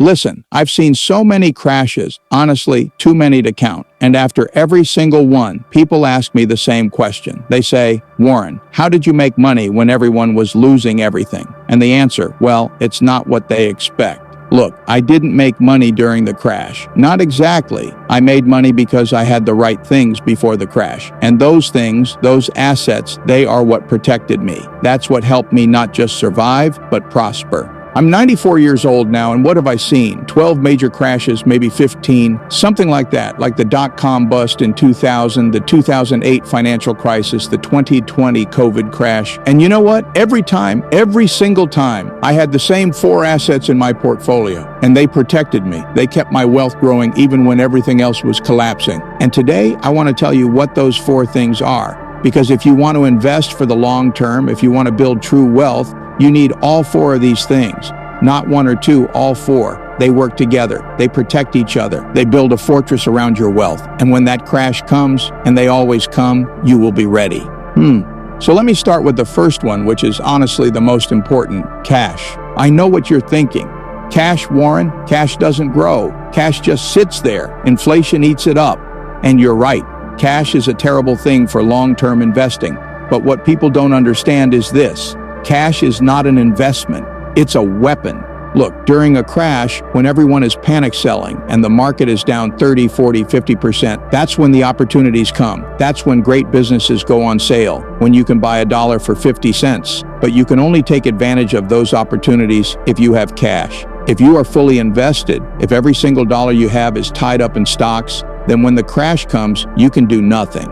Listen, I've seen so many crashes, honestly, too many to count. And after every single one, people ask me the same question. They say, Warren, how did you make money when everyone was losing everything? And the answer, well, it's not what they expect. Look, I didn't make money during the crash. Not exactly. I made money because I had the right things before the crash. And those things, those assets, they are what protected me. That's what helped me not just survive, but prosper. I'm 94 years old now, and what have I seen? 12 major crashes, maybe 15, something like that, like the dot-com bust in 2000, the 2008 financial crisis, the 2020 COVID crash. And you know what? Every single time, I had the same 4 assets in my portfolio, and they protected me. They kept my wealth growing even when everything else was collapsing. And today, I want to tell you what those 4 things are. Because if you want to invest for the long term, if you want to build true wealth, you need all 4 of these things. Not 1 or 2, all 4. They work together. They protect each other. They build a fortress around your wealth. And when that crash comes, and they always come, you will be ready. So let me start with the first one, which is honestly the most important, cash. I know what you're thinking. Cash, Warren? Cash doesn't grow. Cash just sits there. Inflation eats it up. And you're right. Cash is a terrible thing for long-term investing. But what people don't understand is this. Cash is not an investment. It's a weapon. Look, during a crash, when everyone is panic selling and the market is down 30, 40, 50%, that's when the opportunities come. That's when great businesses go on sale, when you can buy $1 for 50 cents. But you can only take advantage of those opportunities if you have cash. If you are fully invested, if every single dollar you have is tied up in stocks, then when the crash comes, you can do nothing.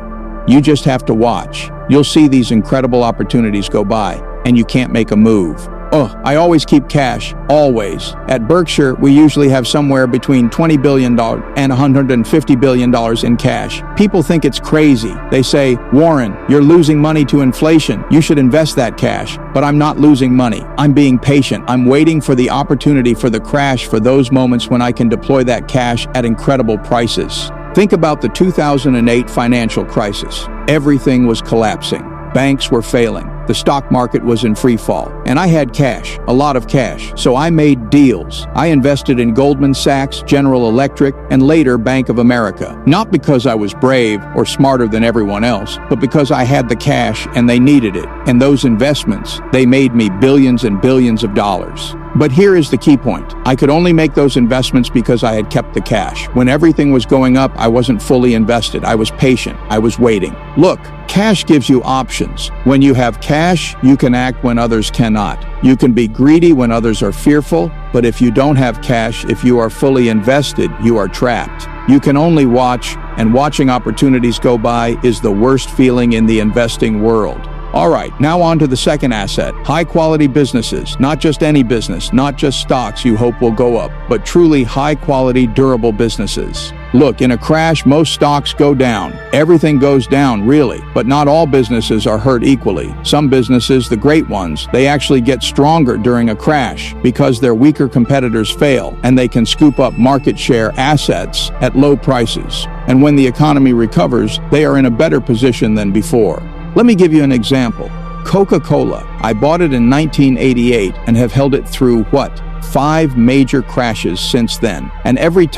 You just have to watch. You'll see these incredible opportunities go by, and you can't make a move. I always keep cash, always. At Berkshire, we usually have somewhere between $20 billion and $150 billion in cash. People think it's crazy. They say, Warren, you're losing money to inflation. You should invest that cash. But I'm not losing money. I'm being patient. I'm waiting for the opportunity for the crash, for those moments when I can deploy that cash at incredible prices. Think about the 2008 financial crisis. Everything was collapsing. Banks were failing. The stock market was in free fall. And I had cash, a lot of cash. So I made deals. I invested in Goldman Sachs, General Electric, and later Bank of America. Not because I was brave or smarter than everyone else, but because I had the cash and they needed it. And those investments, they made me billions and billions of dollars. But here is the key point. I could only make those investments because I had kept the cash. When everything was going up, I wasn't fully invested. I was patient. I was waiting. Look, cash gives you options. When you have cash, you can act when others cannot. You can be greedy when others are fearful, but if you don't have cash, if you are fully invested, you are trapped. You can only watch, and watching opportunities go by is the worst feeling in the investing world. All right, now on to the second asset, high-quality businesses. Not just any business, not just stocks you hope will go up, but truly high-quality, durable businesses. Look, in a crash, most stocks go down. Everything goes down, really, but not all businesses are hurt equally. Some businesses, the great ones, they actually get stronger during a crash because their weaker competitors fail, and they can scoop up market share assets at low prices. And when the economy recovers, they are in a better position than before. Let me give you an example. Coca-Cola. I bought it in 1988 and have held it through, 5 major crashes since then. And every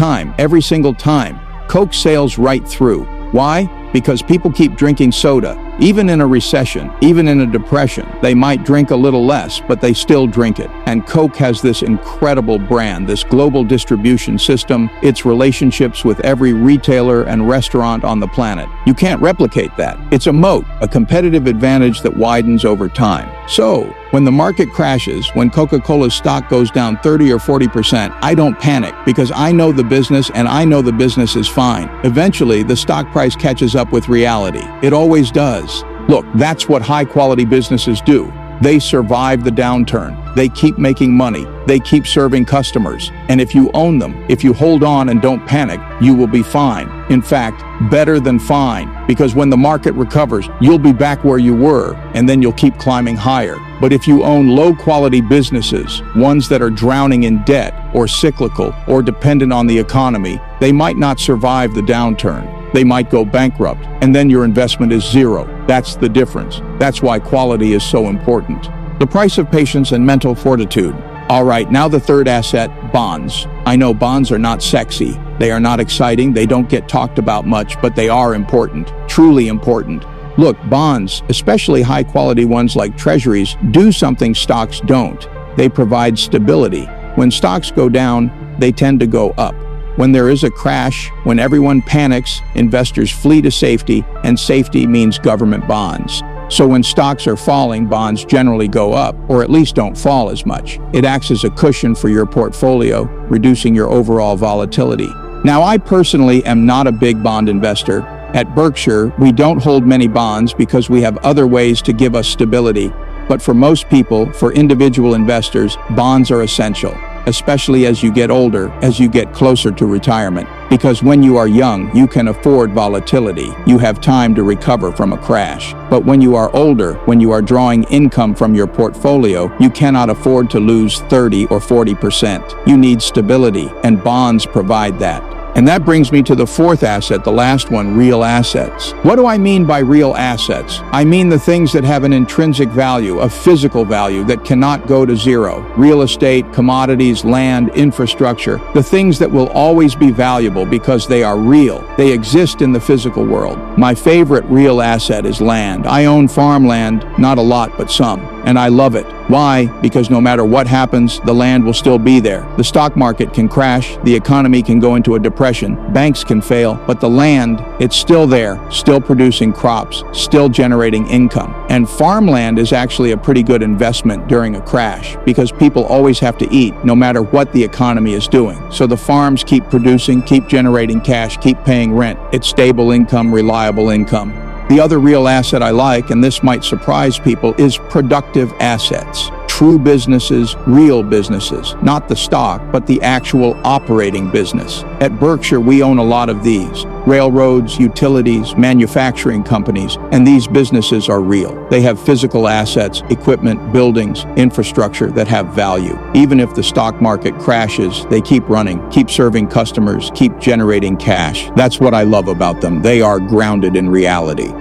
single time, Coke sails right through. Why? Because people keep drinking soda. Even in a recession, even in a depression, they might drink a little less, but they still drink it. And Coke has this incredible brand, this global distribution system, its relationships with every retailer and restaurant on the planet. You can't replicate that. It's a moat, a competitive advantage that widens over time. So, when the market crashes, when Coca-Cola's stock goes down 30 or 40%, I don't panic because I know the business and I know the business is fine. Eventually, the stock price catches up with reality. It always does. Look, that's what high-quality businesses do. They survive the downturn. They keep making money. They keep serving customers. And if you own them, if you hold on and don't panic, you will be fine. In fact, better than fine. Because when the market recovers, you'll be back where you were, and then you'll keep climbing higher. But if you own low-quality businesses, ones that are drowning in debt, or cyclical, or dependent on the economy, they might not survive the downturn. They might go bankrupt, and then your investment is zero. That's the difference. That's why quality is so important. The price of patience and mental fortitude. All right, now the third asset, bonds. I know bonds are not sexy. They are not exciting. They don't get talked about much, but they are important, truly important. Look, bonds, especially high-quality ones like treasuries, do something stocks don't. They provide stability. When stocks go down, they tend to go up. When there is a crash, when everyone panics, investors flee to safety, and safety means government bonds. So when stocks are falling, bonds generally go up, or at least don't fall as much. It acts as a cushion for your portfolio, reducing your overall volatility. Now, I personally am not a big bond investor. At Berkshire, we don't hold many bonds because we have other ways to give us stability. But for most people, for individual investors, bonds are essential, especially as you get older, as you get closer to retirement. Because when you are young, you can afford volatility. You have time to recover from a crash. But when you are older, when you are drawing income from your portfolio, you cannot afford to lose 30 or 40%. You need stability, and bonds provide that. And that brings me to the fourth asset, the last one, real assets. What do I mean by real assets? I mean the things that have an intrinsic value, a physical value that cannot go to zero. Real estate, commodities, land, infrastructure, the things that will always be valuable because they are real. They exist in the physical world. My favorite real asset is land. I own farmland, not a lot, but some, and I love it. Why? Because no matter what happens, the land will still be there. The stock market can crash, the economy can go into a depression, banks can fail, but the land, it's still there, still producing crops, still generating income. And farmland is actually a pretty good investment during a crash because people always have to eat, no matter what the economy is doing. So the farms keep producing, keep generating cash, keep paying rent. It's stable income, reliable income. The other real asset I like, and this might surprise people, is productive assets. True businesses, real businesses, not the stock, but the actual operating business. At Berkshire, we own a lot of these. Railroads, utilities, manufacturing companies, and these businesses are real. They have physical assets, equipment, buildings, infrastructure that have value. Even if the stock market crashes, they keep running, keep serving customers, keep generating cash. That's what I love about them. They are grounded in reality.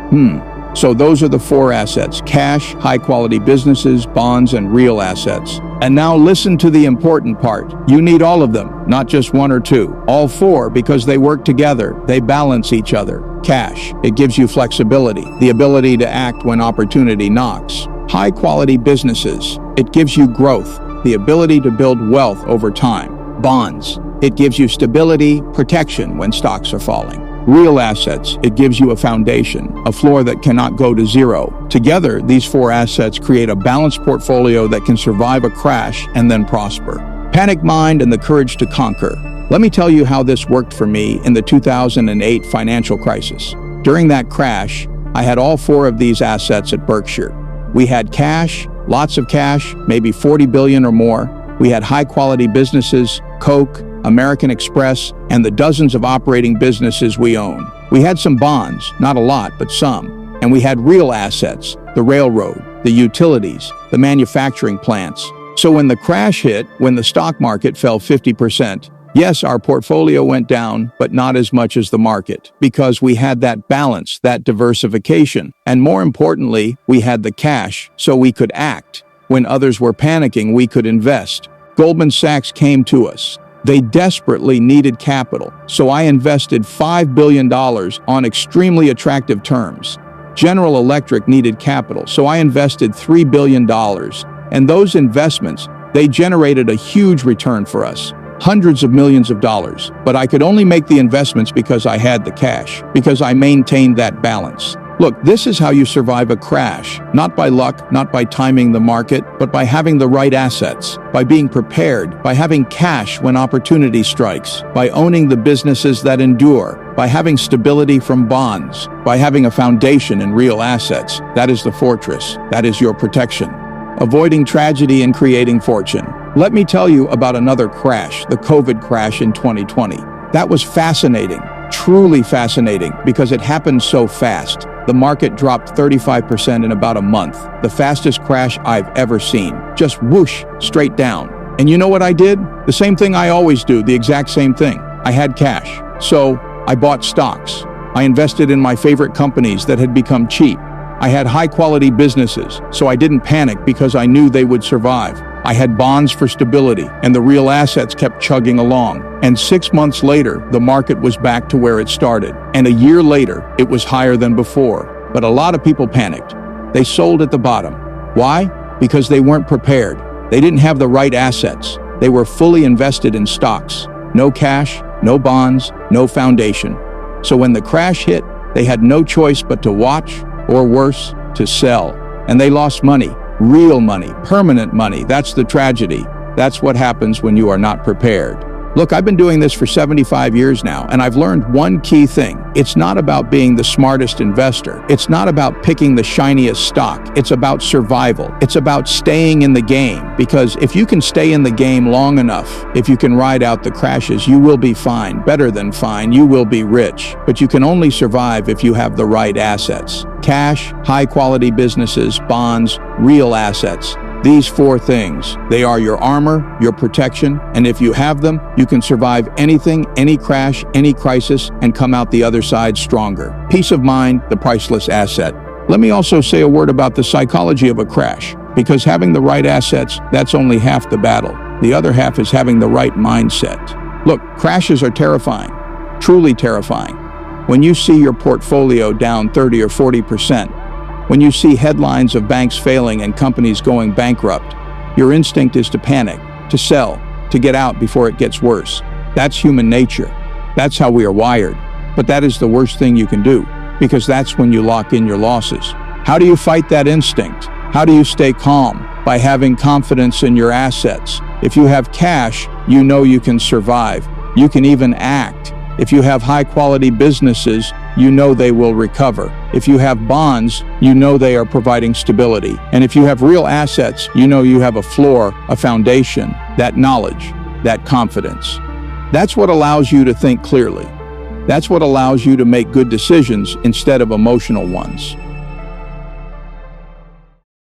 So those are the four assets: cash, high-quality businesses, bonds, and real assets. And now listen to the important part. You need all of them, not just one or two. All four, because they work together. They balance each other. Cash, it gives you flexibility, the ability to act when opportunity knocks. High-quality businesses, it gives you growth, the ability to build wealth over time. Bonds, it gives you stability, protection when stocks are falling. Real assets, it gives you a foundation, a floor that cannot go to zero. Together, these four assets create a balanced portfolio that can survive a crash and then prosper. Panic mind and the courage to conquer. Let me tell you how this worked for me in the 2008 financial crisis. During that crash, I had all four of these assets at Berkshire. We had cash, lots of cash, maybe 40 billion or more. We had high-quality businesses, Coke, American Express, and the dozens of operating businesses we own. We had some bonds, not a lot, but some. And we had real assets, the railroad, the utilities, the manufacturing plants. So when the crash hit, when the stock market fell 50%, yes, our portfolio went down, but not as much as the market, because we had that balance, that diversification. And more importantly, we had the cash, so we could act. When others were panicking, we could invest. Goldman Sachs came to us. They desperately needed capital, so I invested $5 billion on extremely attractive terms. General Electric needed capital, so I invested $3 billion. And those investments, they generated a huge return for us, hundreds of millions of dollars. But I could only make the investments because I had the cash, because I maintained that balance. Look, this is how you survive a crash, not by luck, not by timing the market, but by having the right assets, by being prepared, by having cash when opportunity strikes, by owning the businesses that endure, by having stability from bonds, by having a foundation in real assets. That is the fortress. That is your protection. Avoiding tragedy and creating fortune. Let me tell you about another crash, the COVID crash in 2020. That was fascinating, truly fascinating, because it happened so fast. The market dropped 35% in about a month, the fastest crash I've ever seen. Just whoosh, straight down. And you know what I did? The same thing I always do, the exact same thing. I had cash. So I bought stocks. I invested in my favorite companies that had become cheap. I had high-quality businesses, so I didn't panic because I knew they would survive. I had bonds for stability, and the real assets kept chugging along. And 6 months later, the market was back to where it started. And a year later, it was higher than before. But a lot of people panicked. They sold at the bottom. Why? Because they weren't prepared. They didn't have the right assets. They were fully invested in stocks. No cash, no bonds, no foundation. So when the crash hit, they had no choice but to watch, or worse, to sell. And they lost money. Real money, permanent money. That's the tragedy. That's what happens when you are not prepared. Look, I've been doing this for 75 years now, and I've learned one key thing. It's not about being the smartest investor. It's not about picking the shiniest stock. It's about survival. It's about staying in the game, because if you can stay in the game long enough, if you can ride out the crashes, you will be fine. Better than fine, you will be rich. But you can only survive if you have the right assets. Cash, high-quality businesses, bonds, real assets. These 4 things, they are your armor, your protection, and if you have them, you can survive anything, any crash, any crisis, and come out the other side stronger. Peace of mind, the priceless asset. Let me also say a word about the psychology of a crash, because having the right assets, that's only half the battle. The other half is having the right mindset. Look, crashes are terrifying, truly terrifying. When you see your portfolio down 30 or 40%, when you see headlines of banks failing and companies going bankrupt, your instinct is to panic, to sell, to get out before it gets worse. That's human nature. That's how we are wired. But that is the worst thing you can do, because that's when you lock in your losses. How do you fight that instinct? How do you stay calm? By having confidence in your assets. If you have cash, you know you can survive. You can even act. If you have high-quality businesses, you know they will recover. If you have bonds, you know they are providing stability. And if you have real assets, you know you have a floor, a foundation, that knowledge, that confidence. That's what allows you to think clearly. That's what allows you to make good decisions instead of emotional ones.